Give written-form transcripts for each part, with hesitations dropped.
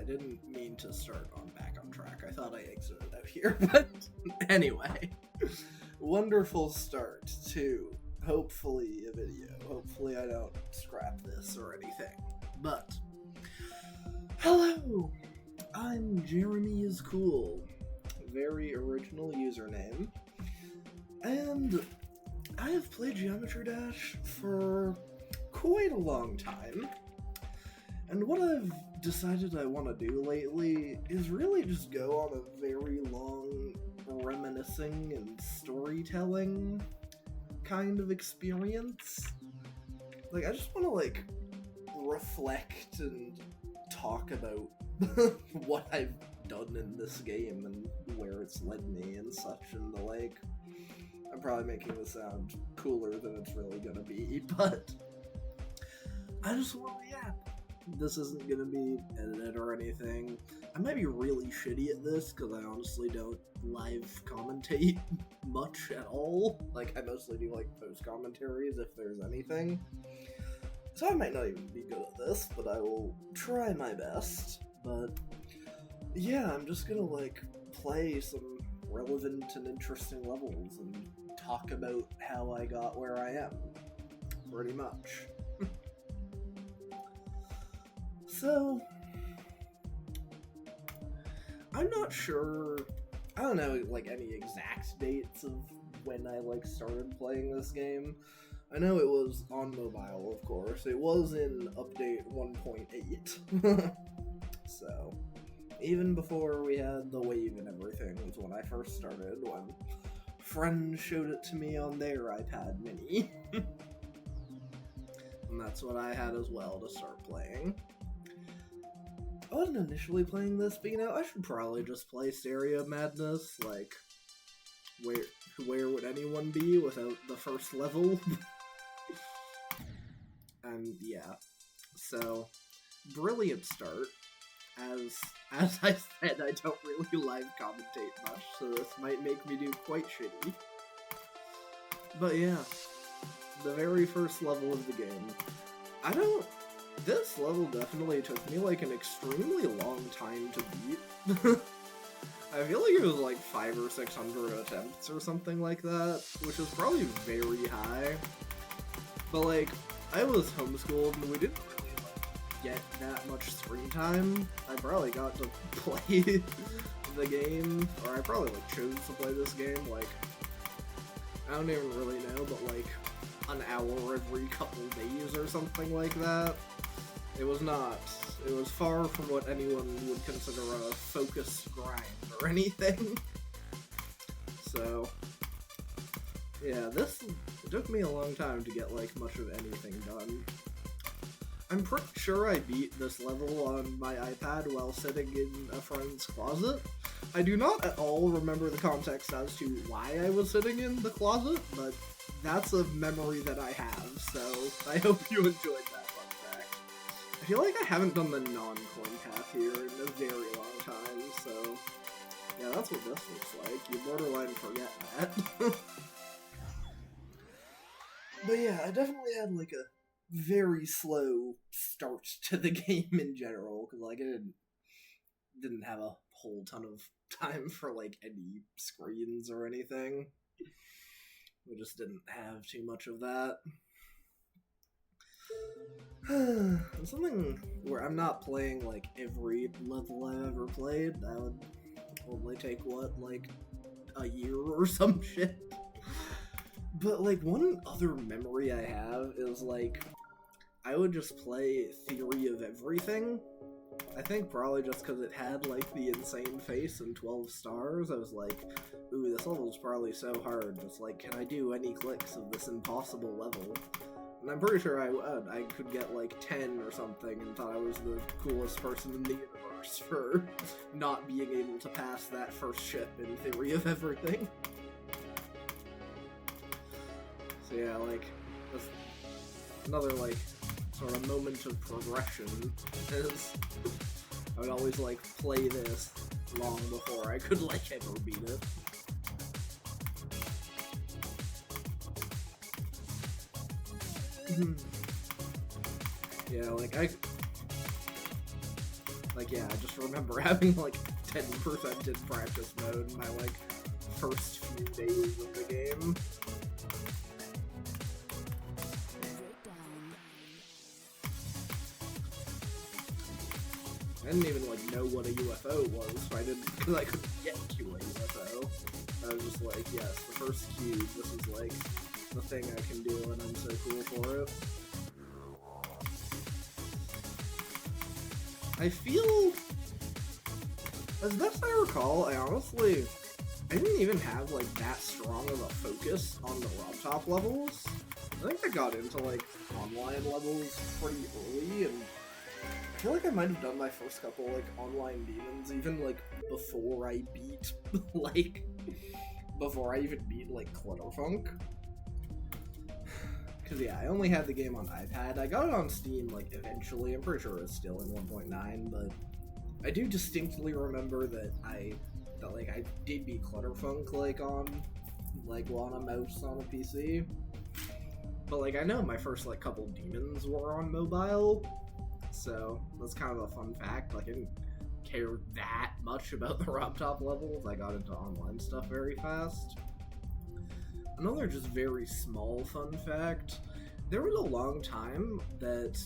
didn't mean to start back on track. I thought I exited out here, but anyway. Wonderful start to, hopefully, a video. Hopefully I don't scrap this or anything. But, hello! I'm Jeremy is Cool. Very original username. And I have played Geometry Dash for quite a long time. And what I've decided I want to do lately is really just go on a very long reminiscing and storytelling kind of experience. Like, I just want to, like, reflect and talk about what I've done in this game and where it's led me and such, and the like. I'm probably making this sound cooler than it's really gonna be, but I just want to yap. This isn't gonna be edited or anything. I might be really shitty at this, because I honestly don't live commentate much at all. Like, I mostly do, like, post commentaries if there's anything. So I might not even be good at this, but I will try my best. But yeah, I'm just gonna, like, play some relevant and interesting levels and talk about how I got where I am. Pretty much. So, I'm not sure, I don't know, like, any exact dates of when I, like, started playing this game. I know it was on mobile, of course. It was in update 1.8. So, even before we had the wave and everything was when I first started, when friends showed it to me on their iPad mini. And that's what I had as well to start playing. I wasn't initially playing this, but, you know, I should probably just play Stereo Madness. Like, where would anyone be without the first level? And yeah, so brilliant start. As I said, I don't really live commentate much, so this might make me do quite shitty. But yeah, the very first level of the game. This level definitely took me, like, an extremely long time to beat. I feel like it was, like, 500 or 600 attempts or something like that, which is probably very high. But, like, I was homeschooled, and we didn't really, like, get that much screen time. I probably got to play the game, or I probably, like, chose to play this game, like, I don't even really know, but, like, an hour every couple days or something like that. It was far from what anyone would consider a focused grind or anything. So, yeah, it took me a long time to get, like, much of anything done. I'm pretty sure I beat this level on my iPad while sitting in a friend's closet. I do not at all remember the context as to why I was sitting in the closet, but that's a memory that I have, so I hope you enjoyed that fun fact. I feel like I haven't done the non-coin path here in a very long time, so yeah, that's what this looks like. You borderline forget that. But yeah, I definitely had, like, a very slow start to the game in general, because, like, I didn't have a whole ton of time for, like, any screens or anything. We just didn't have too much of that. Something where I'm not playing, like, every level I've ever played, that would only take, what, like, a year or some shit? But, like, one other memory I have is, like, I would just play Theory of Everything. I think probably just because it had, like, the insane face and 12 stars. I was like, ooh, this level's probably so hard. Just, like, can I do any clicks of this impossible level? And I'm pretty sure I would. I could get, like, 10 or something and thought I was the coolest person in the universe for not being able to pass that first ship in Theory of Everything. So yeah, like, that's another, like, sort of moment of progression is I would always, like, play this long before I could, like, ever beat it. Yeah, like, Like, yeah, I just remember having, like, 10% in practice mode in my, like, first few days of the game. I didn't even, like, know what a UFO was, so I didn't, because I couldn't get to a UFO. I was just like, yes, the first cube, this is, like, the thing I can do, and I'm so cool for it. I feel, as best I recall, I didn't even have, like, that strong of a focus on the RobTop levels. I think I got into, like, online levels pretty early, and I feel like I might have done my first couple, like, online demons even, like, before I beat, before I even beat, like, Clutterfunk. Because, yeah, I only had the game on iPad. I got it on Steam, like, eventually. I'm pretty sure it's still in 1.9, but I do distinctly remember that I did beat Clutterfunk, like, on a mouse on a PC. But, like, I know my first, like, couple demons were on mobile. So, that's kind of a fun fact. Like, I didn't care that much about the RobTop levels. I got into online stuff very fast. Another just very small fun fact, there was a long time that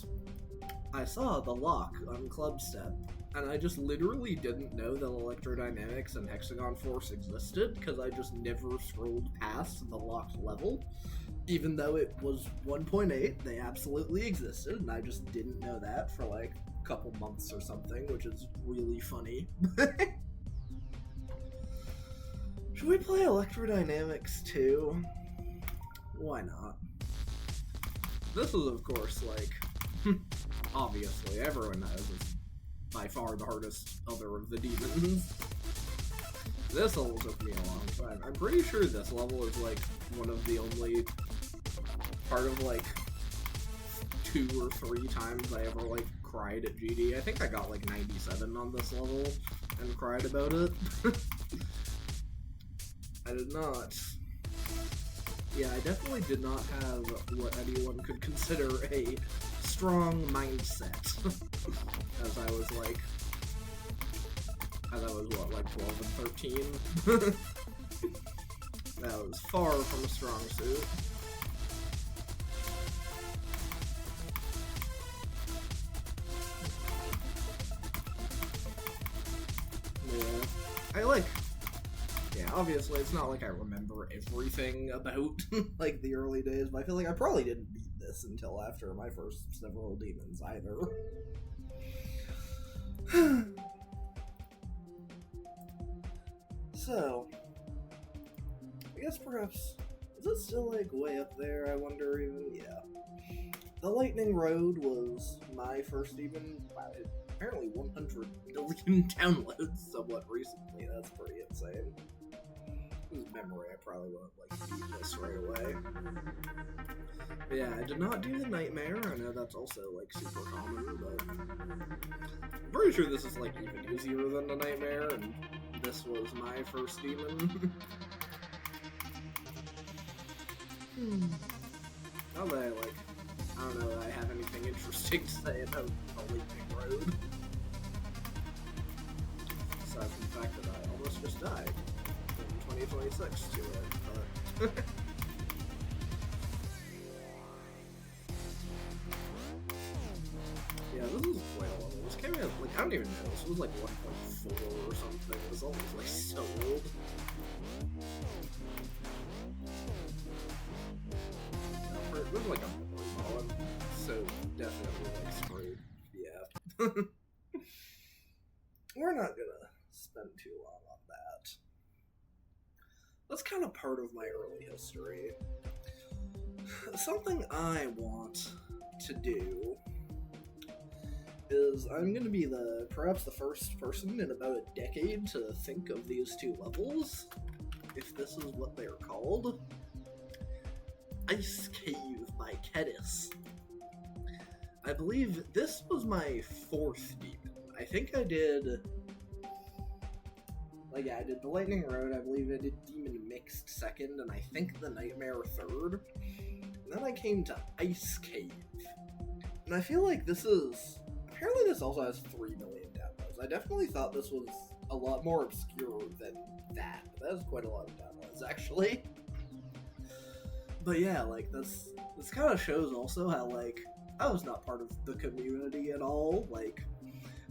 I saw the lock on Clubstep, and I just literally didn't know that Electrodynamics and Hexagon Force existed, because I just never scrolled past the locked level. Even though it was 1.8, they absolutely existed, and I just didn't know that for like a couple months or something, which is really funny. Should we play Electrodynamics 2? Why not? This is, of course, like, obviously, everyone knows it's by far the hardest other of the demons. This level took me a long time. I'm pretty sure this level is, like, one of the only part of, like, 2 or 3 times I ever, like, cried at GD. I think I got, like, 97 on this level and cried about it. I did not. Yeah, I definitely did not have what anyone could consider a strong mindset. as I was, what, like 12 and 13? That was far from a strong suit. Yeah. Yeah, obviously, it's not like I remember everything about, like, the early days, but I feel like I probably didn't beat this until after my first several demons, either. So, I guess perhaps, is it still, like, way up there, I wonder even? Yeah. The Lightning Road was my first demon. Wow, it apparently 100 million downloads somewhat recently, that's pretty insane. This memory, I probably won't, like, beat this right away. But yeah, I did not do the Nightmare. I know that's also, like, super common, but I'm pretty sure this is, like, even easier than the Nightmare, and this was my first demon. Not that I don't know that I have anything interesting to say about the Lightning Road. Aside from the fact that I almost just died. 2026 to it, but yeah, this is quite a level. This came out, like, I don't even know, this was like 1.4 or something. It was almost like so old. It was like a memory ball, so definitely like screwed. Yeah. We're not gonna spend too long on that. That's kind of part of my early history. Something I want to do is I'm going to be perhaps the first person in about a decade to think of these 2 levels, if this is what they're called. Ice Cave by Kedis. I believe this was my 4th demon. I think I did... Like, yeah, I did the Lightning Road, I believe I did Demon Mixed 2nd, and I think the Nightmare 3rd. And then I came to Ice Cave. And I feel like this is... Apparently this also has 3 million downloads. I definitely thought this was a lot more obscure than that. That was quite a lot of downloads, actually. But yeah, like, this kind of shows also how, like, I was not part of the community at all. Like,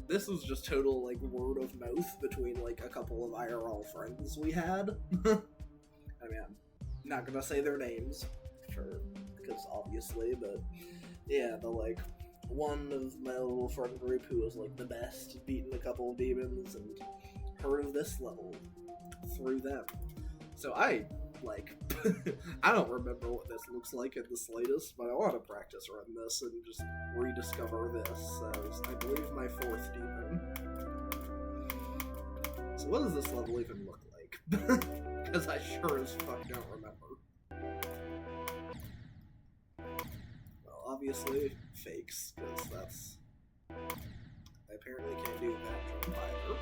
this was just total, like, word of mouth between, like, a couple of IRL friends we had. I mean, I'm not gonna say their names, because obviously, but yeah, the, like, one of my little friend group who was, like, the best, beaten a couple of demons, and heard of this level through them. So I, like, I don't remember what this looks like in the slightest, but I want to practice run this and just rediscover this as, I believe, my 4th demon. So what does this level even look like? Because I sure as fuck don't remember. Well, obviously, fakes, because that's... I apparently can't do that jump either.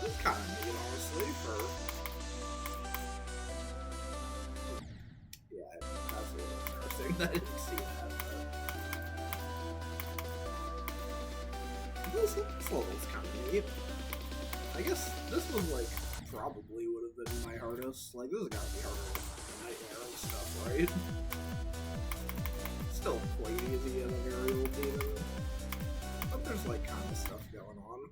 This is kind of neat, honestly, for... Yeah, that's a little embarrassing that I didn't see that, but... This level's kind of neat. I guess this was, like, probably would have been my hardest. Like, this has gotta be harder than Nightmare and stuff, right? Still quite easy as a very old demon. But there's, like, kind of stuff going on.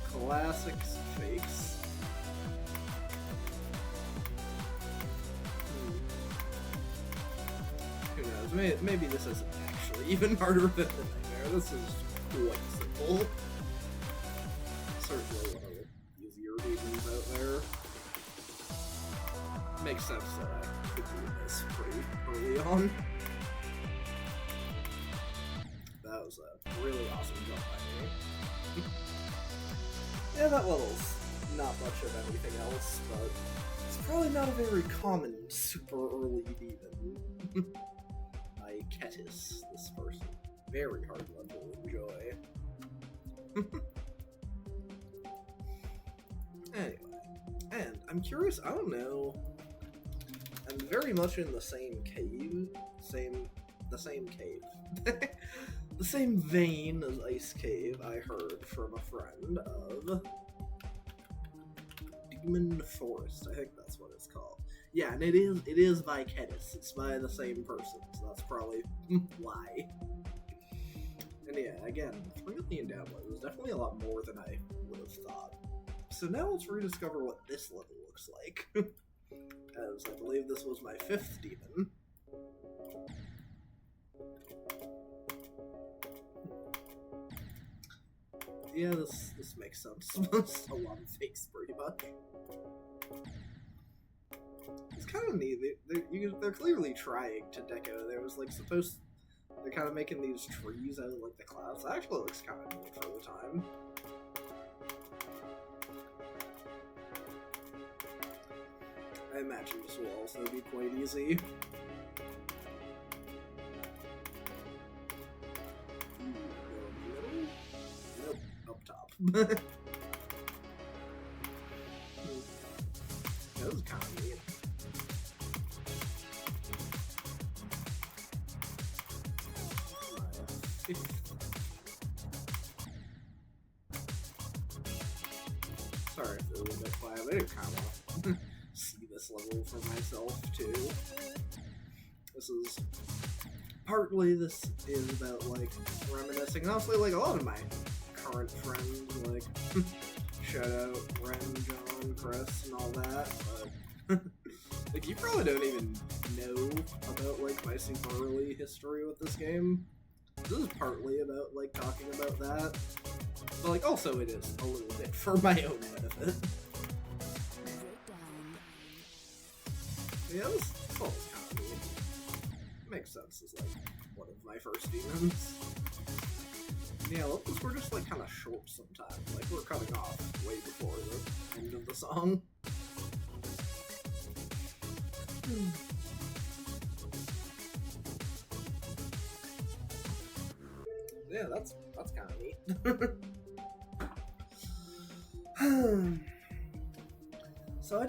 Classics fakes. Who knows? Maybe this isn't actually even harder than the Nightmare. This is quite simple. Certainly one of the easier demons out there. Makes sense that I could do this pretty early on. That was a really awesome jump by me. Yeah, that level's not much of anything else, but it's probably not a very common super early demon. I Ketis, this person. Very hard level to enjoy. Anyway, and I'm curious, I don't know, I'm very much in the same cave, the same cave. The same vein as Ice Cave, I heard from a friend of Demon Forest. I think that's what it's called. Yeah, and it is by Ketis. It's by the same person, so that's probably why. And yeah, again, 3 million downloads is definitely a lot more than I would have thought. So now let's rediscover what this level looks like. As I believe this was my 5th demon. Yeah, this makes sense. A lot of fakes, pretty much. It's kind of neat. They're clearly trying to deco. There was like they're kind of making these trees out of like the clouds. That actually looks kind of neat for the time. I imagine this will also be quite easy. That was kind of neat. Sorry if it was a bit quiet, but I kind of want to see this level for myself too. This is partly about like reminiscing, and also like a lot of my current friends, like shout out Ren, John, Chris, and all that, but like you probably don't even know about like my super early history with this game. This is partly about like talking about that, but like also it is a little bit for my own benefit. Yeah, this level's kind of neat. Makes sense as like one of my first demons. Yeah, levels were just like kind of short sometimes. Like we're cutting off way before the end of the song. yeah, that's kind of neat. So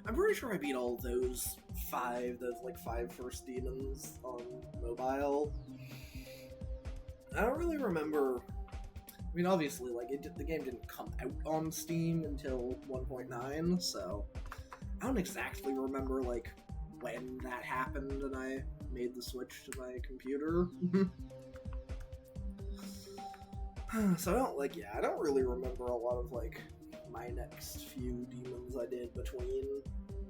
I'm pretty sure I beat all those five first demons on mobile. I don't really remember. I mean, obviously, like the game didn't come out on Steam until 1.9, so I don't exactly remember like when that happened and I made the switch to my computer. So I don't really remember a lot of like my next few demons I did between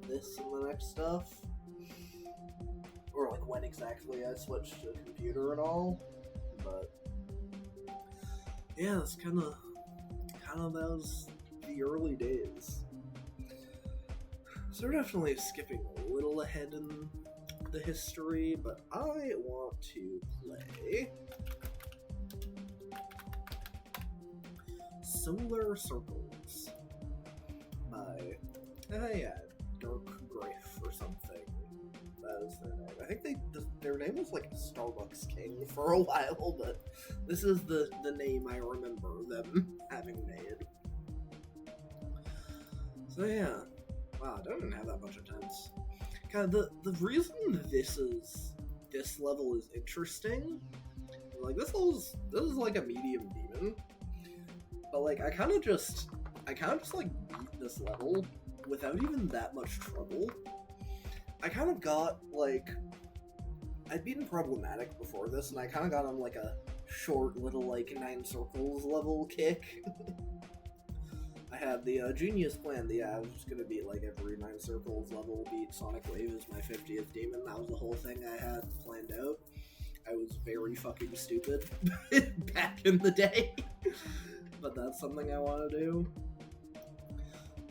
this and the next stuff, or like when exactly I switched to computer and all. But yeah, it's kind of those the early days. So we're definitely skipping a little ahead in the history, but I want to play Solar Circles by Dark Griff or something. That was their name. I think their name was like Starbucks King for a while, but this is the name I remember them having made. So yeah, wow, I don't even have that much attempts. God, the reason this level is interesting, like this is like a medium demon, but like I kind of just like beat this level without even that much trouble. I kind of got like I'd beaten problematic before this, and I kind of got on like a short little like 9 circles level kick. I had the genius plan that I was just gonna beat like every 9 circles level, beat Sonic Wave as my 50th demon. That was the whole thing I had planned out. I was very fucking stupid back in the day, but that's something I want to do.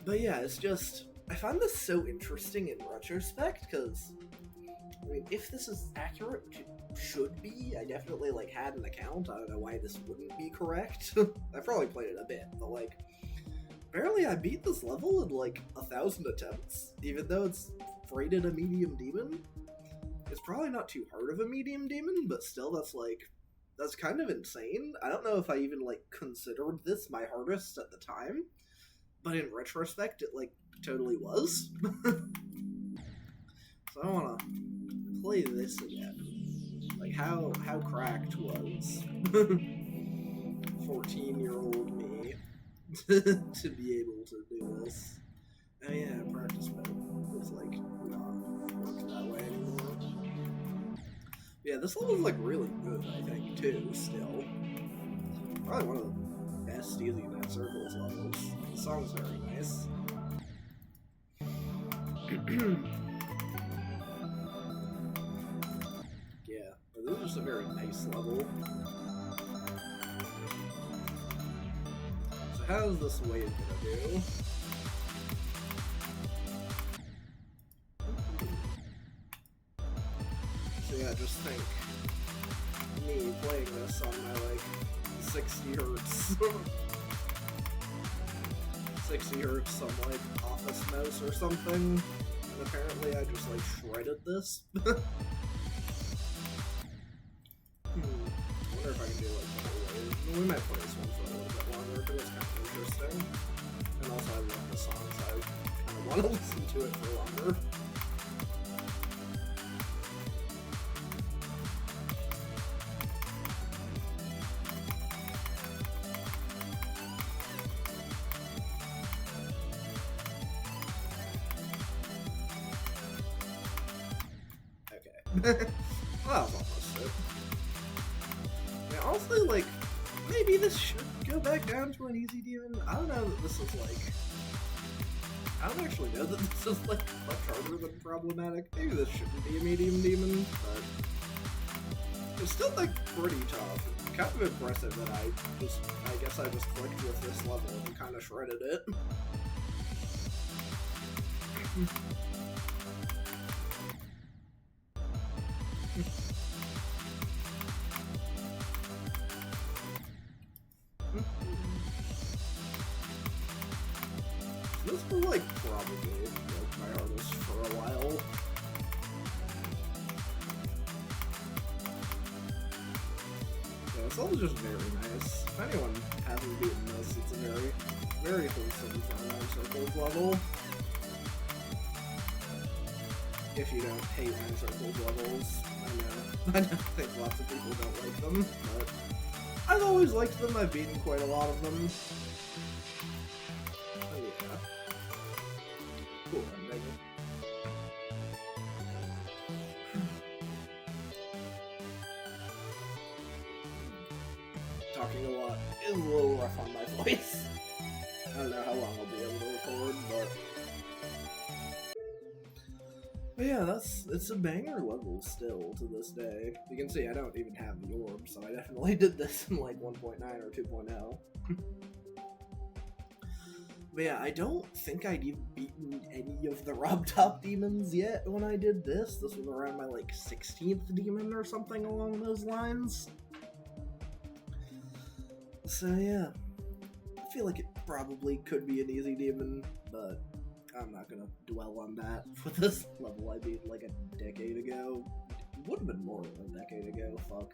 But yeah, it's just I find this so interesting in retrospect because I mean, if this is accurate, which it should be, I definitely like had an account. I don't know why this wouldn't be correct. I probably played it a bit, but like. Apparently I beat this level in like 1,000 attempts, even though it's rated a medium demon. It's probably not too hard of a medium demon, but still that's kind of insane. I don't know if I even like considered this my hardest at the time, but in retrospect it like totally was. So I want to play this again. Like how cracked was 14-year-old me to be able to do this. Oh yeah, practice mode was like not work that way anymore. Yeah, this level's like really good, I think, too, still. Probably one of the best Easy 9 Circles levels. The song's very nice. Yeah, but this is just a very nice level. How's this wave gonna do? So yeah, just think me playing this on my like 60 hertz 60 hertz on like Office mouse or something, and apparently I just like shredded this. I wonder if I can do like the whole wave. We might play this one for a little bit longer because it's kind of interesting. And also I love the song, so I kind of want to listen to it for longer. Okay. Well, that was almost it. Yeah, honestly, like, maybe this should go back down to an easy demon. I don't know that this is like... I don't actually know that this is like much harder than problematic. Maybe this shouldn't be a medium demon, but it's still like pretty tough. It's kind of impressive that I guess I just clicked with this level and kind of shredded it. This will like probably like my hardest for a while. This level's just very nice. If anyone hasn't beaten this, it's a very, very wholesome Fire Circles level. If you don't hate Nine Circles levels, I know think lots of people don't like them, but I've always liked them. I've beaten quite a lot of them. Oh yeah. Cool ending. Talking a lot is a little rough on my voice. I don't know how long I'll be able to record, but yeah, it's a banger level still to this day. You can see I don't even have the orb, so I definitely did this in like 1.9 or 2.0. But yeah, I don't think I'd even beaten any of the Rob Top demons yet when I did this. This was around my like 16th demon or something along those lines. So yeah, I feel like it probably could be an easy demon, but I'm not gonna dwell on that. For this level I beat like a decade ago. It would have been more than a decade ago, fuck.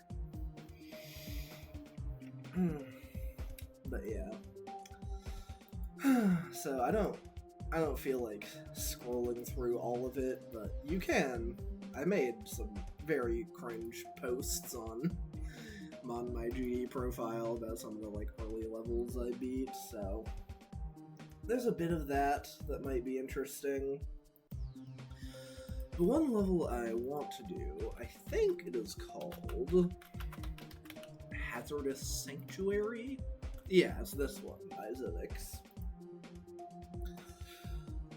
But yeah. So I don't feel like scrolling through all of it, but you can. I made some very cringe posts on my GD profile about some of the like early levels I beat, so there's a bit of that might be interesting. The one level I want to do, I think it is called Hazardous Sanctuary? Yeah, it's this one, Isaacs.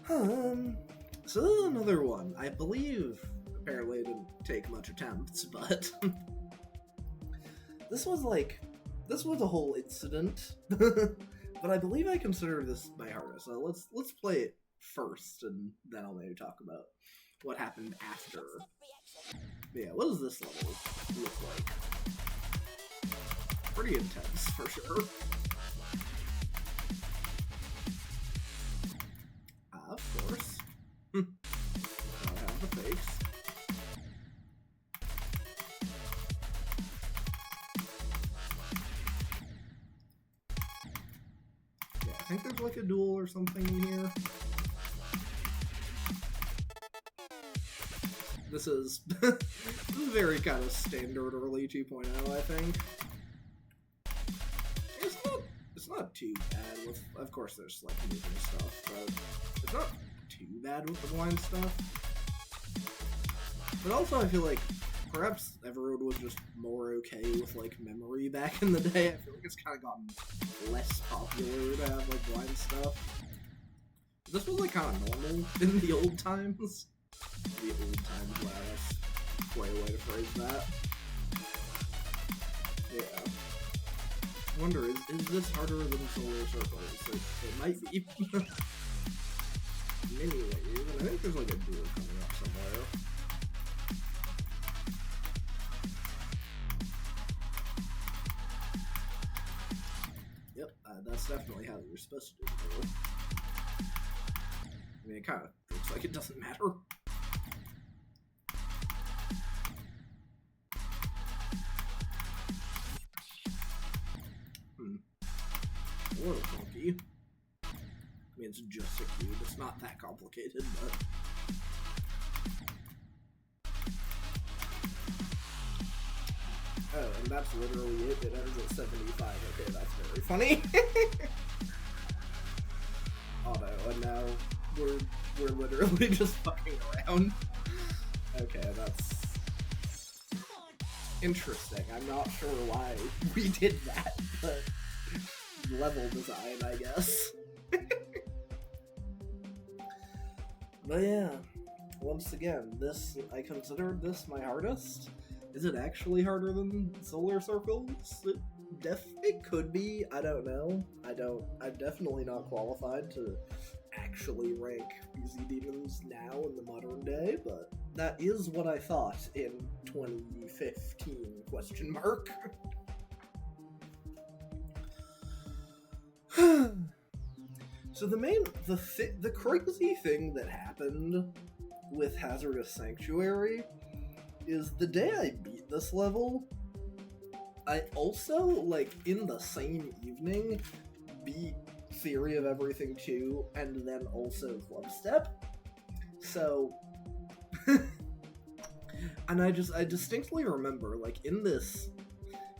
So this is another one. I believe, apparently it didn't take much attempts, but this was a whole incident. But I believe I consider this my hardest, so let's play it first, and then I'll maybe talk about what happened after. But yeah, what does this level look like? Pretty intense, for sure. Of course. Gotta have the fakes. I think there's like a duel or something in here. This is very kind of standard early 2.0, I think. It's not too bad with, of course there's like moving stuff, but it's not too bad with the blind stuff. But also I feel like perhaps everyone was just more okay with like memory back in the day. I feel like it's kind of gotten less popular to have like blind stuff. This was like kind of normal in the old times. The old times, wow, that's quite a way to phrase that. Yeah. I wonder, is this harder than Solar Circles? It might be. In many ways, and I think there's like a duel coming up somewhere. Yep, that's definitely how you're supposed to do the duel. I mean, it kind of looks like it doesn't matter. A little funky. I mean, it's just a cube. It's not that complicated, but... Oh, and that's literally it. It ends at 75. Okay, that's very funny. Auto, and now we're literally just fucking around. Okay, that's interesting. I'm not sure why we did that, but level design, I guess. But yeah, once again, I considered this my hardest. Is it actually harder than Solar Circles? It could be. I don't know. I'm definitely not qualified to actually rank easy demons now in the modern day, but that is what I thought in 2015, question mark. So the crazy thing that happened with Hazardous Sanctuary is the day I beat this level, I also, like, in the same evening, beat Theory of Everything 2, and then also Club Step. So, and I distinctly remember, like, in this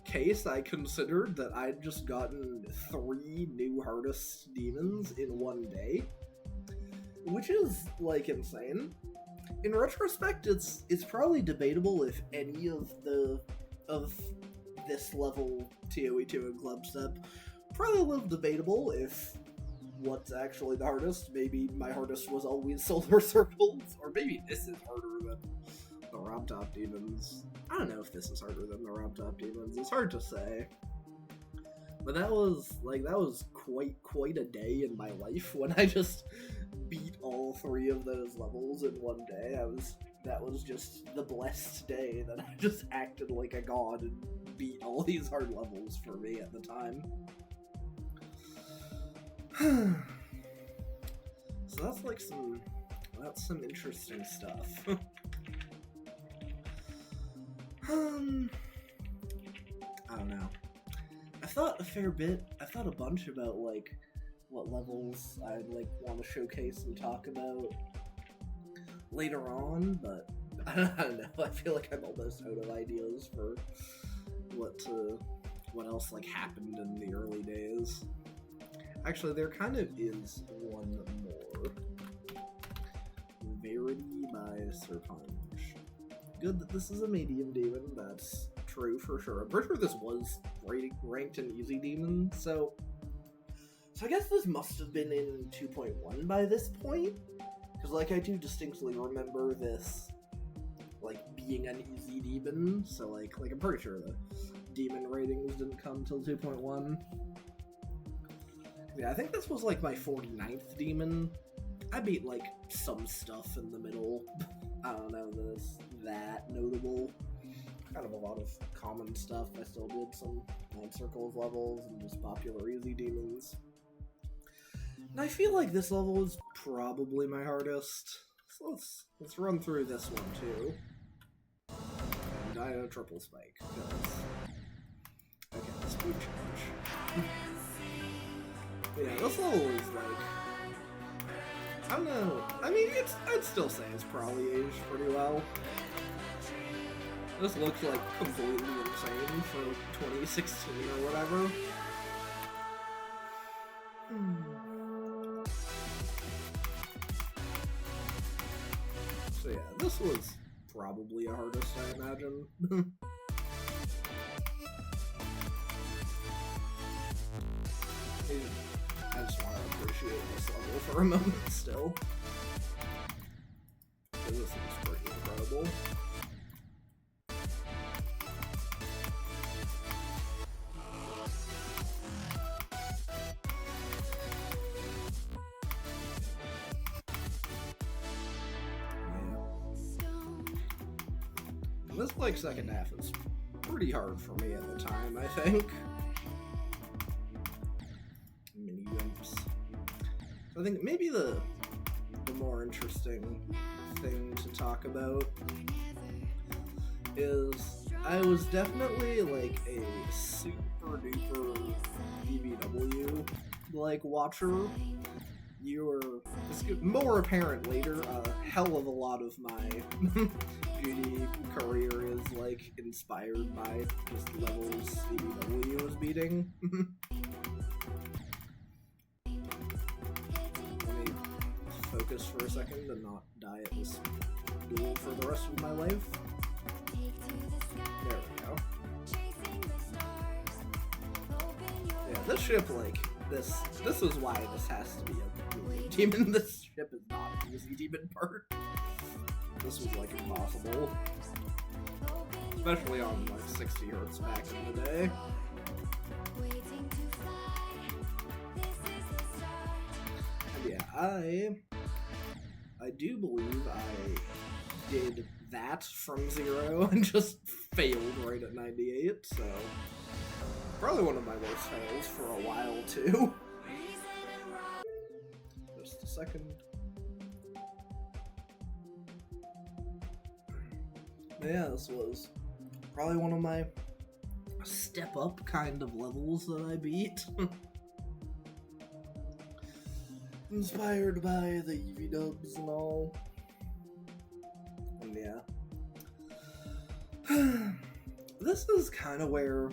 case, I considered that I'd just gotten 3 new hardest demons in one day, which is, like, insane. In retrospect, it's probably debatable if any of this level ToE2 and Club Step probably a little debatable if what's actually the hardest. Maybe my hardest was always Solar Circles, or maybe this is harder than the Rob Top Demons. I don't know if this is harder than the Rob Top Demons. It's hard to say. But that was quite a day in my life when I just beat all 3 of those levels in one day. That was just the blessed day that I just acted like a god and beat all these hard levels for me at the time. So that's some interesting stuff. I don't know. I thought a fair bit. I thought a bunch about, like, what levels I'd, like, want to showcase and talk about later on, but I don't know. I feel like I'm almost out of ideas for what else, like, happened in the early days. Actually, there kind of is one more. Verity by Sir Punch. Good that this is a medium demon, that's true for sure. I'm pretty sure this was ranked an easy demon, so I guess this must have been in 2.1 by this point, because, like, I do distinctly remember this, like, being an easy demon, so, like I'm pretty sure the demon ratings didn't come till 2.1. Yeah, I think this was, like, my 49th demon. I beat, like, some stuff in the middle. I don't know, that notable. Kind of a lot of common stuff. I still did some 9 circles levels and just popular easy demons. And I feel like this level is probably my hardest. So let's run through this one too. And I know triple spike, because okay, speed change. Yeah, this level is like, I don't know. I mean, I'd still say it's probably aged pretty well. This looks like completely insane for 2016 or whatever. So yeah, this was probably a hardest, I imagine. I just want to appreciate this level for a moment still. This is pretty incredible. This, like, second half is pretty hard for me at the time, I think. Mini jumps. So I think maybe the more interesting thing to talk about is I was definitely, like, a super duper BBW, like, watcher. You were, it's more apparent later, a hell of a lot of my beauty career is, like, inspired by just levels CBW was beating. Let me focus for a second and not die at this duel for the rest of my life. There we go. Yeah, this ship, like, this is why this has to be a medium demon. This ship is not an easy demon part. This was, like, impossible. Especially on, like, 60 Hz back in the day. And yeah, I do believe I did that from 0 and just failed right at 98, so probably one of my worst fails for a while, too. Just a second. Yeah, this was probably one of my step up kind of levels that I beat. Inspired by the EV dubs and all. And yeah. This is kind of where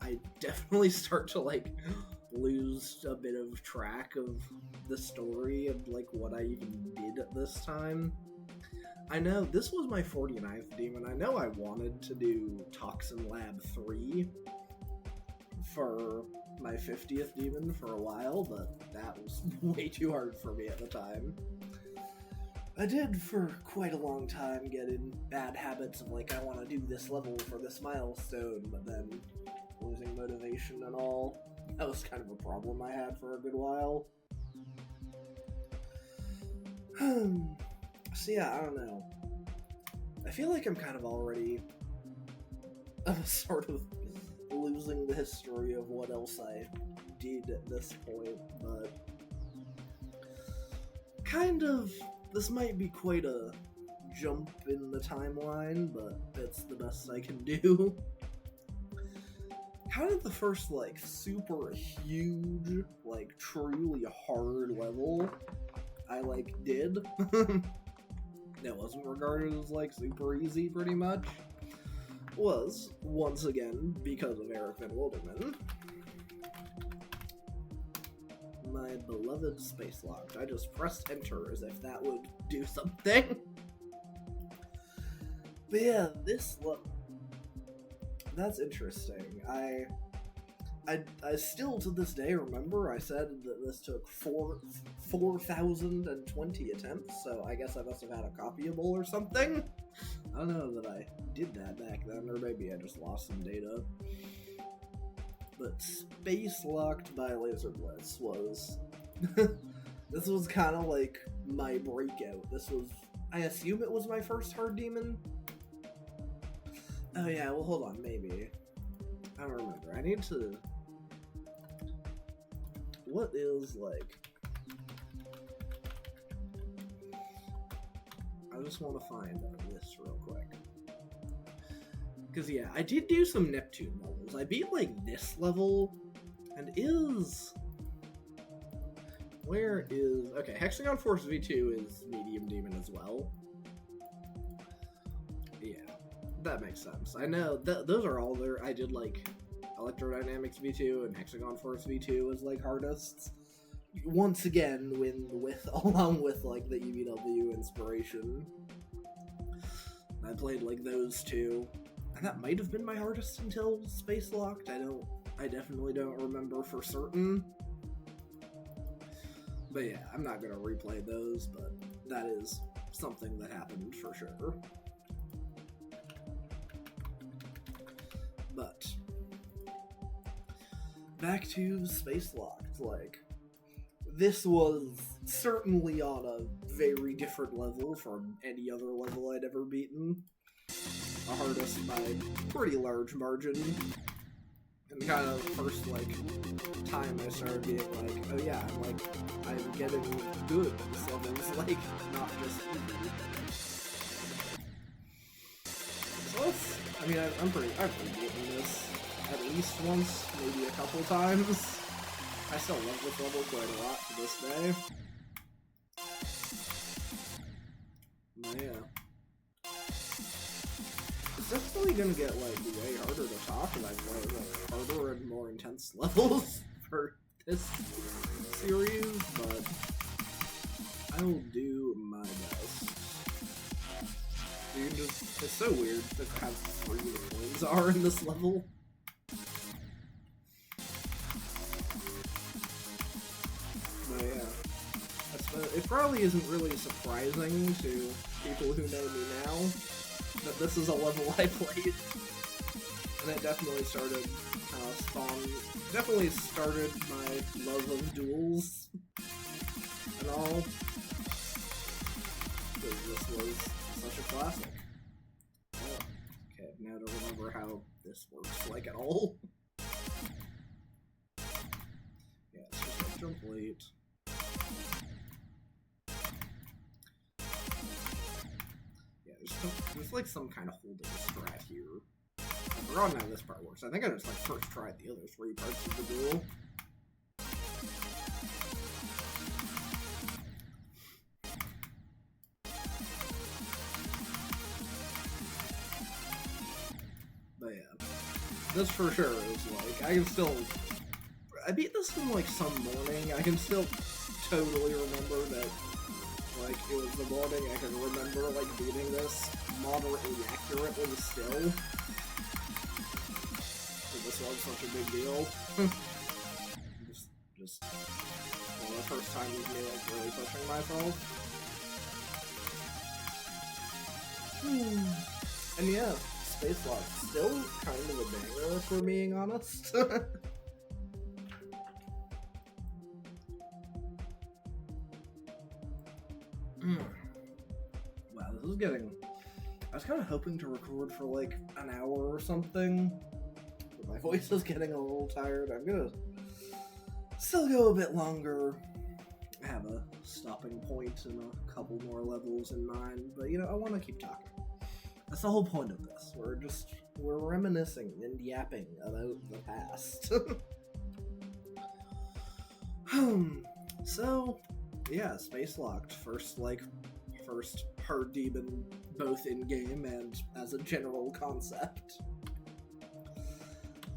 I definitely start to like lose a bit of track of the story and like what I even did at this time. I know this was my 49th demon. I know I wanted to do Toxin Lab 3 for my 50th demon for a while, but that was way too hard for me at the time. I did for quite a long time get in bad habits of like, I want to do this level for this milestone, but then losing motivation and all. That was kind of a problem I had for a good while. So yeah, I don't know. I feel like I'm kind of already sort of losing the history of what else I did at this point, but kind of, this might be quite a jump in the timeline, but it's the best I can do. Kind of the first, like, super huge, like, truly hard level I, like, did. That wasn't regarded as, like, super easy, pretty much. Was, once again, because of Eric Van Wilderman. My beloved Space Locked. I just pressed enter as if that would do something. But yeah, this level, that's interesting. I still to this day remember I said that this took 4,020 attempts, so I guess I must have had a copyable or something. I don't know that I did that back then, or maybe I just lost some data. But Space Locked by Laser Blitz was... this was kind of like my breakout. This was... I assume it was my first hard demon? Oh yeah, well hold on, maybe. I don't remember. I need to... What is, like... I just want to find this real quick. Because, yeah, I did do some Neptune levels. I beat, like, this level, and is... Where is... Okay, Hexagon Force V2 is Medium Demon as well. Yeah, that makes sense. I know, those are all there. I did, like, Electrodynamics V2 and Hexagon Force V2 as, like, hardest. Once again, along with, like, the EVW inspiration. I played, like, those two. And that might have been my hardest until Space Locked. I definitely don't remember for certain. But yeah, I'm not gonna replay those, but that is something that happened for sure. But back to Space Locked, like, this was certainly on a very different level from any other level I'd ever beaten. The hardest by a pretty large margin. And kind of first, like, time I started being like, oh yeah, I'm getting good. This level's, like, not just easy. So I've beaten this at least once, maybe a couple times. I still love this level quite a lot to this day. But yeah. It's definitely gonna get, like, way harder to talk as I play, like, harder and more intense levels for this series, but I will do my best. Dude, it's so weird that how free the coins are in this level. But yeah, it probably isn't really surprising to people who know me now that this is a level I played, and it definitely started definitely started my love of duels and all, because this was such a classic. Oh, okay, now to remember how this works, like, at all. Yeah, it's just like jump late. Yeah, there's like some kind of holding strat here. forgotten how this part works. I think I just like first tried the other 3 parts of the duel. But yeah, this for sure is like, I beat this in like some morning. I can still totally remember that, like, it was the morning. I can remember like beating this moderately accurately still. So this was such a big deal. just well, the first time with me like really pushing myself. And yeah, Space Lock still kind of a banger, if we're being honest. Wow, this is getting... I was kind of hoping to record for like an hour or something, but my voice is getting a little tired. I'm gonna still go a bit longer. I have a stopping point and a couple more levels in mind, but you know, I want to keep talking. That's the whole point of this. We're reminiscing and yapping about the past. So, yeah, Space Locked. First hard demon, both in-game and as a general concept.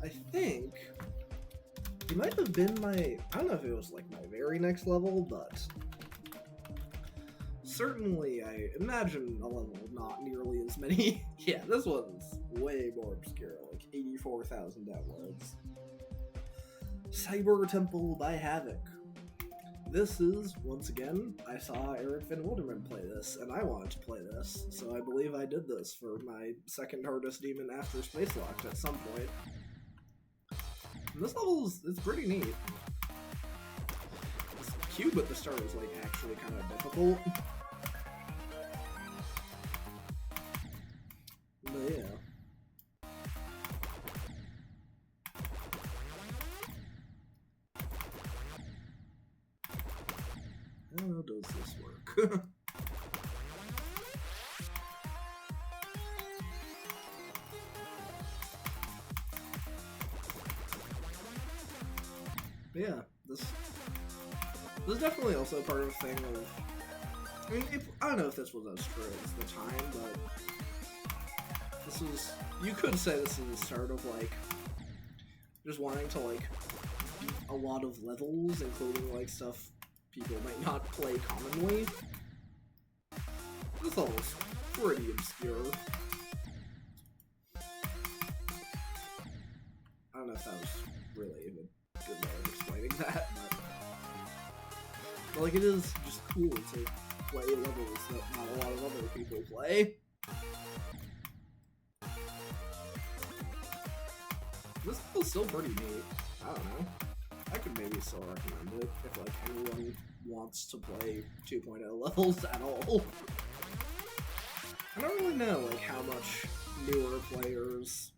I think it might have been I don't know if it was like my very next level, but certainly I imagine a level not nearly as many. Yeah, this one's way more obscure, like 84,000 downloads. Cyber Temple by Havoc. This is, once again, I saw Eric Van Wilderman play this, and I wanted to play this, so I believe I did this for my second hardest demon after Space Locked at some point. And this level it's pretty neat. This cube at the start is like actually kind of difficult. But yeah. How does this work? Yeah, this is definitely also part of a thing of... I mean, I don't know if this was as true as the time, but this is... You could say this is the start of, like, just wanting to, like, beat a lot of levels, including, like, stuff people might not play commonly. This level's pretty obscure. I don't know if that was really a good way of explaining that, but like, it is just cool to play levels that not a lot of other people play. This level's still pretty neat. I don't know. I could maybe still recommend it if like anyone wants to play 2.0 levels at all. I don't really know like how much newer players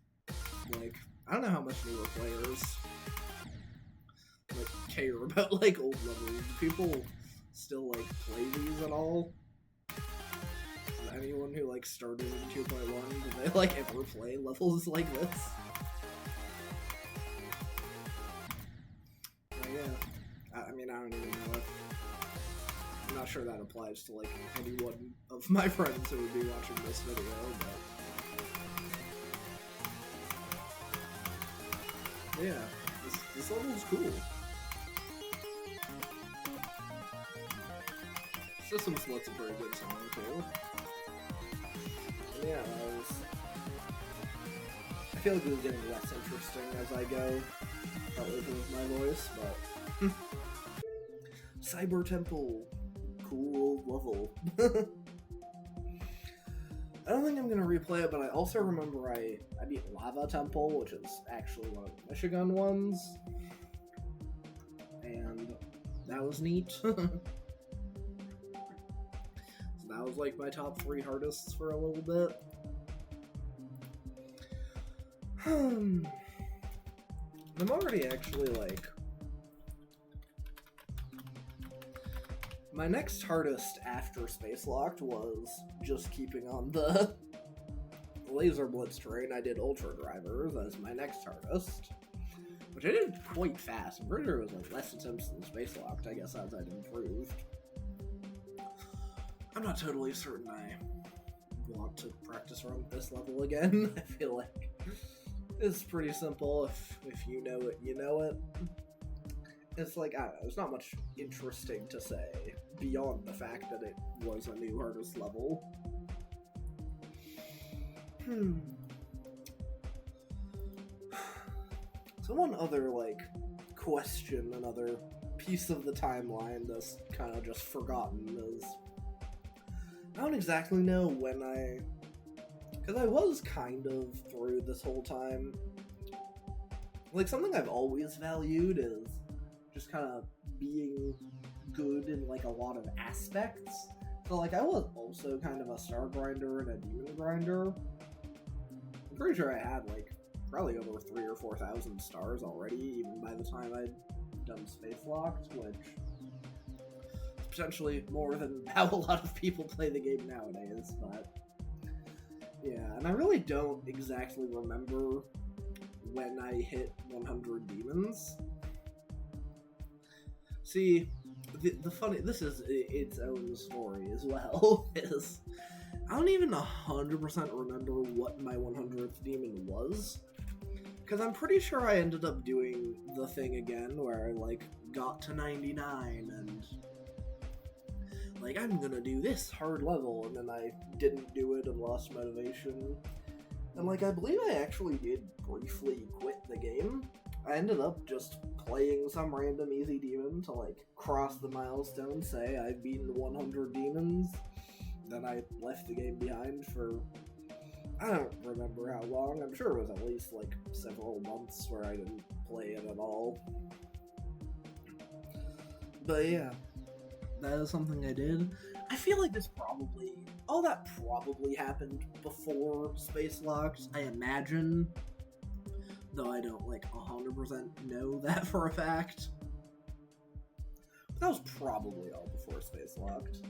I don't know how much newer players like care about like old levels. Do people still like play these at all? Is anyone who like started in 2.1, do they like ever play levels like this? Yeah. I mean, I don't even know if... I'm not sure that applies to, like, anyone of my friends who would be watching this video, but... Yeah, this level's cool. System Slit's a pretty good song, too. And yeah, I feel like this is getting less interesting as I go. Probably because of my voice, but... Cyber Temple. Cool level. I don't think I'm gonna replay it, but I also remember I beat Lava Temple, which is actually one of the Michigan ones. And that was neat. So that was like my top 3 hardest for a little bit. I'm already actually like... My next hardest after Space Locked was just keeping on the Laser Blitz Train, I did Ultra Drivers as my next hardest, which I did quite fast. I'm pretty sure it was like less attempts than Space Locked, I guess, as I'd improved. I'm not totally certain I want to practice run this level again. I feel like it's pretty simple. If you know it, you know it. It's like, I don't know, there's not much interesting to say beyond the fact that it was a new hardest level. So one other, like, question, another piece of the timeline that's kind of just forgotten is, I don't exactly know when because I was kind of through this whole time. Like, something I've always valued is just kind of being good in, like, a lot of aspects. So, like, I was also kind of a star grinder and a demon grinder. I'm pretty sure I had, like, probably over 3,000 or 4,000 stars already, even by the time I'd done Space Locked, which is potentially more than how a lot of people play the game nowadays, but yeah, and I really don't exactly remember when I hit 100 demons. See, the funny, this is its own story as well, is I don't even 100% remember what my 100th demon was, because I'm pretty sure I ended up doing the thing again where I, like, got to 99 and, like, I'm gonna do this hard level, and then I didn't do it and lost motivation. And, like, I believe I actually did briefly quit the game. I ended up just playing some random easy demon to, like, cross the milestone, say I've beaten 100 demons. Then I left the game behind for, I don't remember how long. I'm sure it was at least, like, several months where I didn't play it at all. But yeah, that is something I did. I feel like all that probably happened before Space Locked, I imagine. Though I don't, like, 100% know that for a fact. But that was probably all before Space Locked.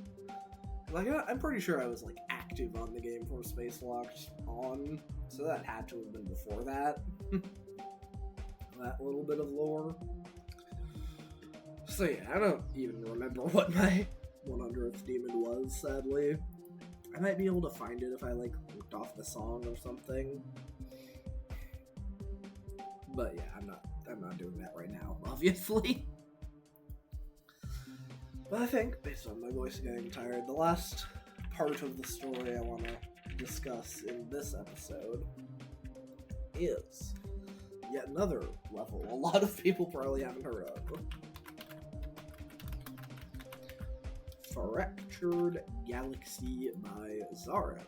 Like, I'm pretty sure I was, like, active on the game for Space Locked on, so that had to have been before that. That little bit of lore. So yeah, I don't even remember what my 100th demon was, sadly. I might be able to find it if I, like, looked off the song or something. But yeah, I'm not doing that right now, obviously. But I think, based on my voice getting tired, the last part of the story I want to discuss in this episode is yet another level a lot of people probably haven't heard of. Fractured Galaxy by Zaro.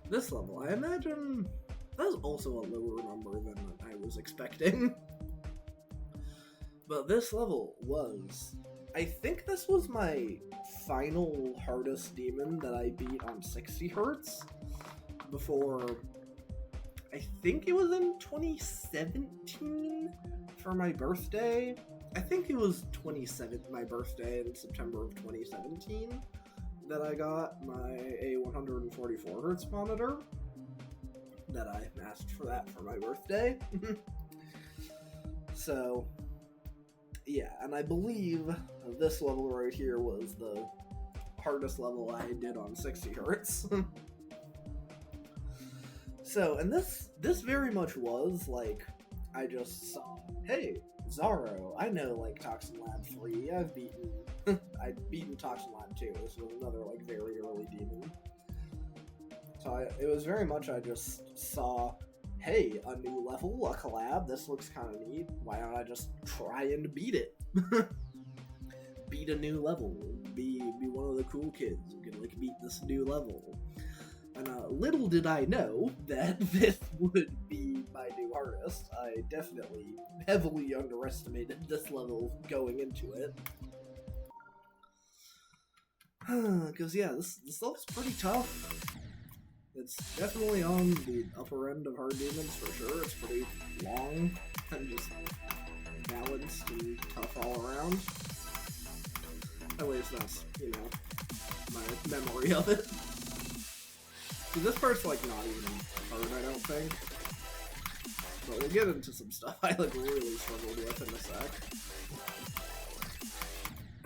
This level, I imagine, that was also a lower number than I was expecting. But this level was, I think this was my final hardest demon that I beat on 60 Hz before, I think it was in 2017 for my birthday. I think it was my birthday in September of 2017 that I got my A144 Hz monitor. That I asked for that for my birthday. So, yeah, and I believe this level right here was the hardest level I did on 60 Hz. So, and this very much was, like, I just saw, hey, Zaro, I know, like, Toxin Lab 3, I've beaten Toxin Lab 2, this was another, like, very early demon. So it was very much, I just saw, hey, a new level, a collab, this looks kind of neat, why don't I just try and beat it? Beat a new level, be one of the cool kids who can, like, beat this new level. And little did I know that this would be my new hardest. I definitely heavily underestimated this level going into it. Because, yeah, this level's pretty tough. It's definitely on the upper end of hard demons for sure. It's pretty long and just balanced and tough all around. At least that's, you know, my memory of it. See, this part's like not even hard, I don't think. But we'll get into some stuff I like really struggled with in a sec.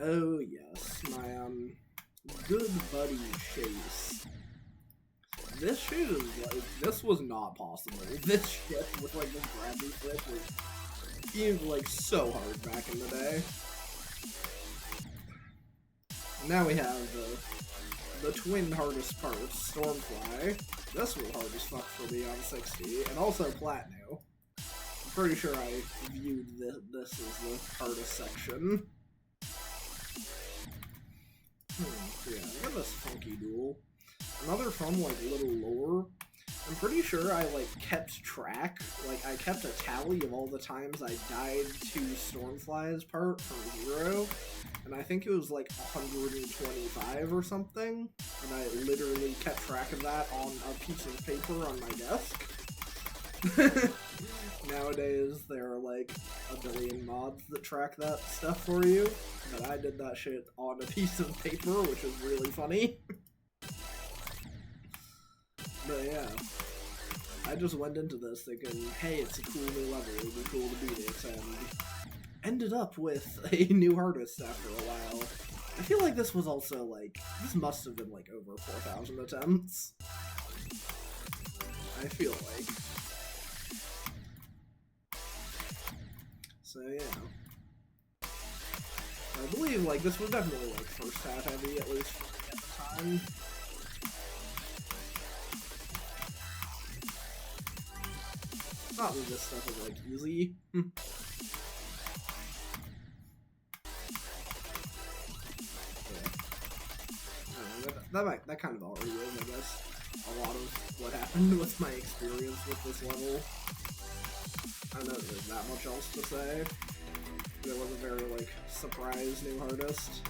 Oh yes, my good buddy Chase. This shit is like, this was not possible. This shit with like the gravity flip was even like so hard back in the day. Now we have the twin hardest parts, Stormfly. This was hard as fuck for me on 60, and also Platinum. I'm pretty sure I viewed this as the hardest section. Yeah, look at this funky duel. Another fun, like, little lore. I'm pretty sure I, like, kept track. Like, I kept a tally of all the times I died to Stormfly's part from 0. And I think it was, like, 125 or something. And I literally kept track of that on a piece of paper on my desk. Nowadays, there are, like, a billion mods that track that stuff for you. But I did that shit on a piece of paper, which is really funny. But yeah, I just went into this thinking, hey, it's a cool new level, it'd be cool to beat it, and ended up with a new hardest after a while. I feel like this was also, like, this must have been, like, over 4,000 attempts. I feel like. So yeah. I believe, like, this was definitely, like, first half heavy, at least for me at the time. Not that this stuff is, like, easy. Yeah. That kind of already is, I guess, a lot of what happened with my experience with this level. I don't know if there's that much else to say. It was a very, like, surprise new hardest.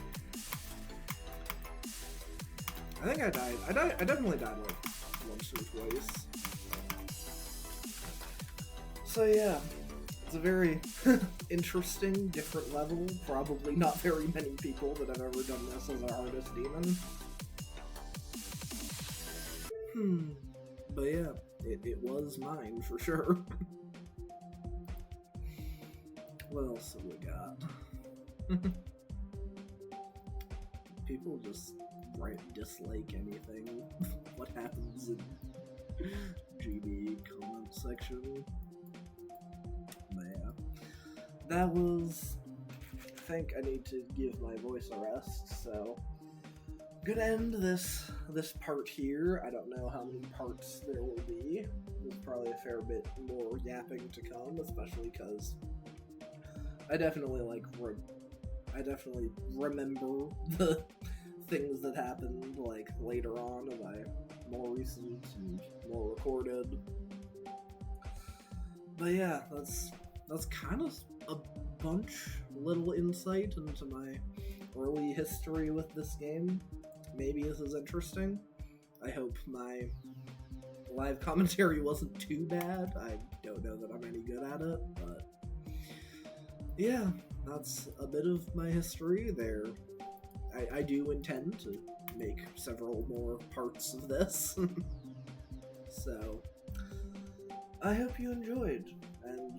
I think I died. I definitely died, like, once or twice. So yeah, it's a very interesting, different level. Probably not very many people that have ever done this as a hardest demon. But yeah, it was mine for sure. What else have we got? People just dislike anything. What happens in GB comment section? But yeah, that was. I think I need to give my voice a rest, so I'm gonna end this part here. I don't know how many parts there will be. There's probably a fair bit more yapping to come, especially because I definitely remember the things that happened like later on, and more recent and more recorded. But yeah, that's kind of a little insight into my early history with this game. Maybe this is interesting. I hope my live commentary wasn't too bad. I don't know that I'm any good at it, but yeah, that's a bit of my history there. I do intend to make several more parts of this. So I hope you enjoyed, and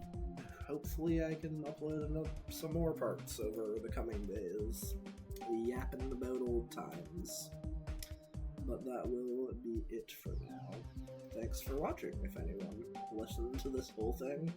hopefully I can upload some more parts over the coming days, yapping about old times. But that will be it for now. Thanks for watching, if anyone listened to this whole thing.